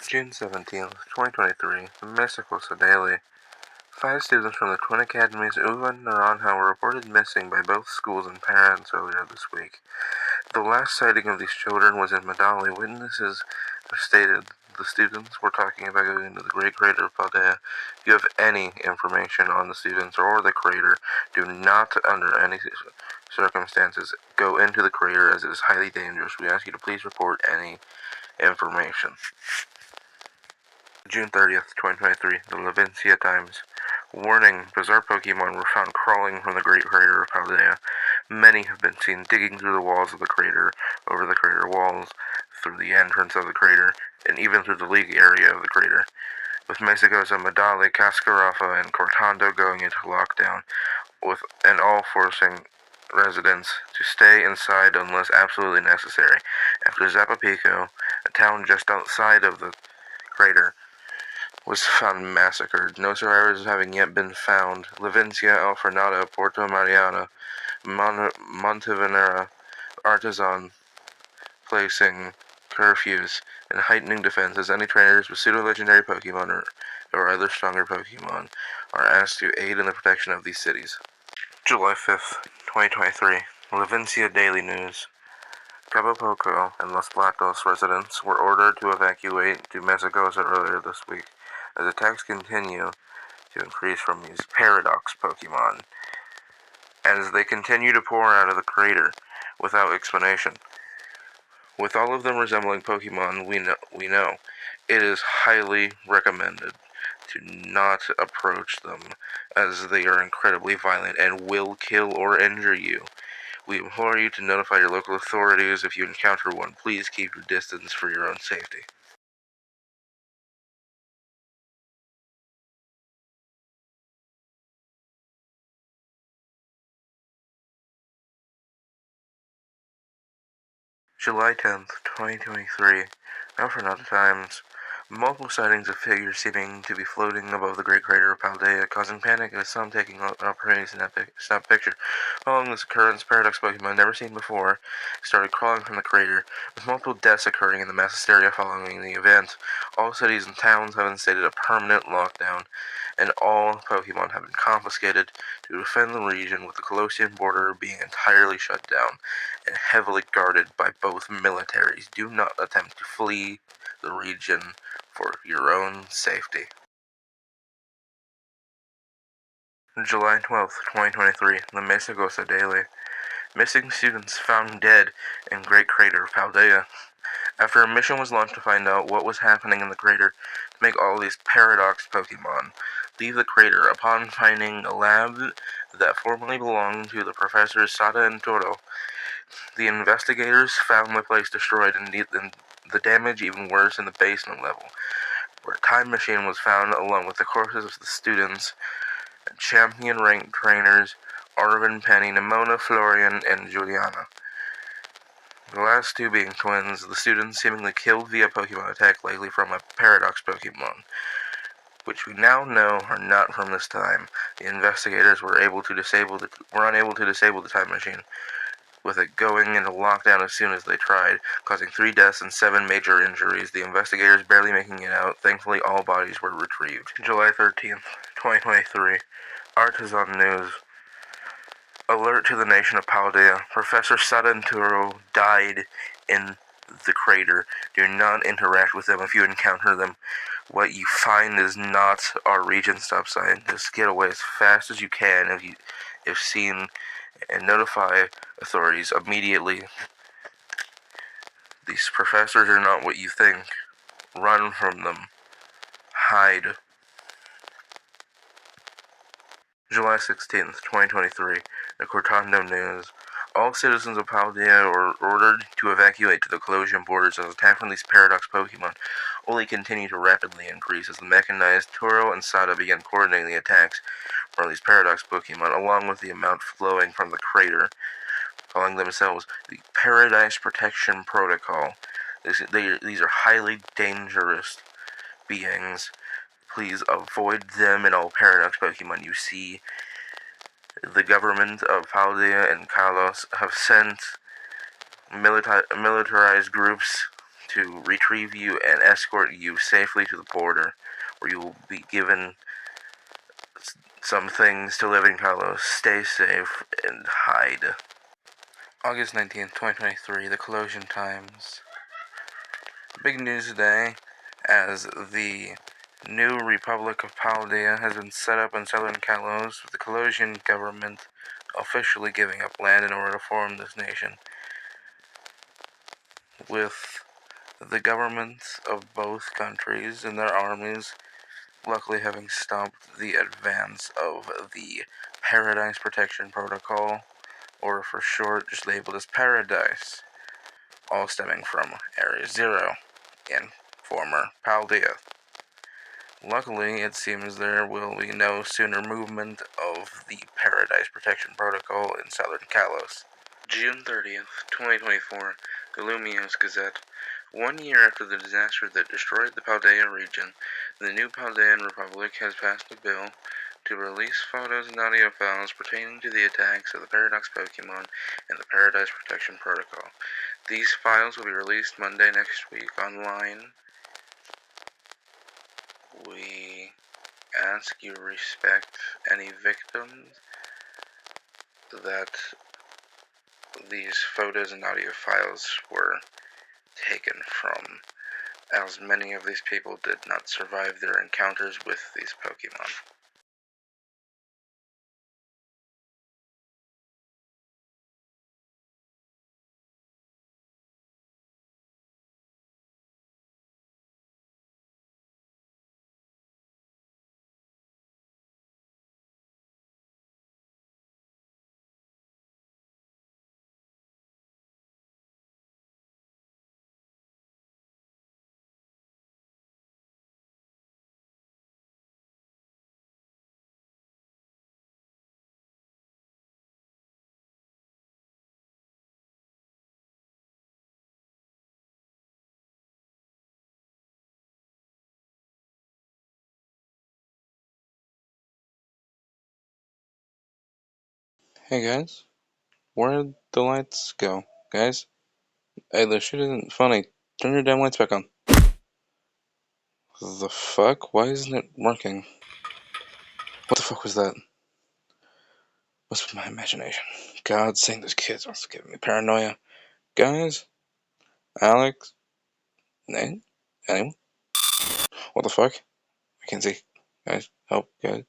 June 17th, 2023, the Mexicosa Daily. 5 students from the Twin Academies Uva and Naranja were reported missing by both schools and parents earlier this week. The last sighting of these children was in Medali. Witnesses have stated the students were talking about going into the Great Crater of Paldea. If you have any information on the students or the crater, do not, under any circumstances, go into the crater as it is highly dangerous. We ask you to please report any information. June 30th, 2023, the Levincia Times. Warning, bizarre Pokemon were found crawling from the Great Crater of Paldea. Many have been seen digging through the walls of the crater, over the crater walls, through the entrance of the crater, and even through the leak area of the crater. With Mexicosa, Medali, Cascarafa, and Cortando going into lockdown, and all forcing residents to stay inside unless absolutely necessary. After Zapapico, a town just outside of the crater, was found massacred. No survivors having yet been found. Levincia, El Fernado, Puerto Mariana, Montevenera, Artisan, placing curfews and heightening defenses. Any trainers with pseudo-legendary Pokemon or other stronger Pokemon are asked to aid in the protection of these cities. July 5th, 2023, Levincia Daily News. Cabo Poco and Los Platos residents were ordered to evacuate to Mexicosa earlier this week as attacks continue to increase from these Paradox Pokemon as they continue to pour out of the crater without explanation. With all of them resembling Pokemon we know, it is highly recommended to not approach them as they are incredibly violent and will kill or injure you. We implore you to notify your local authorities if you encounter one. Please keep your distance for your own safety. July 10th, 2023. Now for another Times. Multiple sightings of figures seeming to be floating above the Great Crater of Paldea, causing panic as some taking an opportunity to snap a picture. Following this occurrence, Paradox Pokemon never seen before started crawling from the crater, with multiple deaths occurring in the mass hysteria following the event. All cities and towns have instated a permanent lockdown, and all Pokemon have been confiscated to defend the region, with the Colosseum border being entirely shut down and heavily guarded by both militaries. Do not attempt to flee the region for your own safety. July 12th, 2023, the Mesagosa Daily. Missing students found dead in Great Crater of Paldea. After a mission was launched to find out what was happening in the crater to make all these Paradox Pokemon leave the crater, upon finding a lab that formerly belonged to the professors Sada and Toro, the investigators found the place destroyed and the damage even worse in the basement level, where a time machine was found along with the corpses of the students and champion-ranked trainers Arvin, Penny, Nimona, Florian, and Juliana. The last two being twins, the students seemingly killed via Pokemon attack, likely from a Paradox Pokemon, which we now know are not from this time. The investigators were unable to disable the time machine, with it going into lockdown as soon as they tried, causing 3 deaths and 7 major injuries, the investigators barely making it out. Thankfully, all bodies were retrieved. July 13th, 2023. Artisan News. Alert to the nation of Paldea. Professor Sadanturo died in the crater. Do not interact with them if you encounter them. What you find is not our region stop sign. Just get away as fast as you can if seen, and notify authorities immediately. These professors are not what you think. Run from them. Hide. July 16th, 2023. The Cortando News. All citizens of Paldea are ordered to evacuate to the Colosseum borders as attack from these Paradox Pokemon only continue to rapidly increase as the mechanized Toro and Sada began coordinating the attacks from these Paradox Pokemon, along with the amount flowing from the crater, calling themselves the Paradise Protection Protocol. These are highly dangerous beings. Please avoid them and all Paradox Pokemon you see. The government of Paldea and Kalos have sent militarized groups to retrieve you and escort you safely to the border, where you will be given some things to live in Kalos. Stay safe and hide. August 19th, 2023, the Colossian Times. Big news today, as the new Republic of Paldea has been set up in southern Kalos, with the Colossian government officially giving up land in order to form this nation. With the governments of both countries and their armies luckily having stopped the advance of the Paradise Protection Protocol, or for short, just labeled as Paradise, all stemming from Area Zero in former Paldea. Luckily, it seems there will be no sooner movement of the Paradise Protection Protocol in southern Kalos. June 30th, 2024, the Lumios Gazette. 1 year after the disaster that destroyed the Paldea region, the new Paldean Republic has passed a bill to release photos and audio files pertaining to the attacks of the Paradox Pokemon and the Paradise Protection Protocol. These files will be released Monday next week online. We ask you respect any victims that these photos and audio files were taken from, as many of these people did not survive their encounters with these Pokemon. Hey guys, where'd the lights go? Guys? Hey, this shit isn't funny. Turn your damn lights back on. The fuck? Why isn't it working? What the fuck was that? What's with my imagination? God, seeing those kids also giving me paranoia. Guys? Alex? Nate? Anyone? What the fuck? I can't see. Guys, help, guys.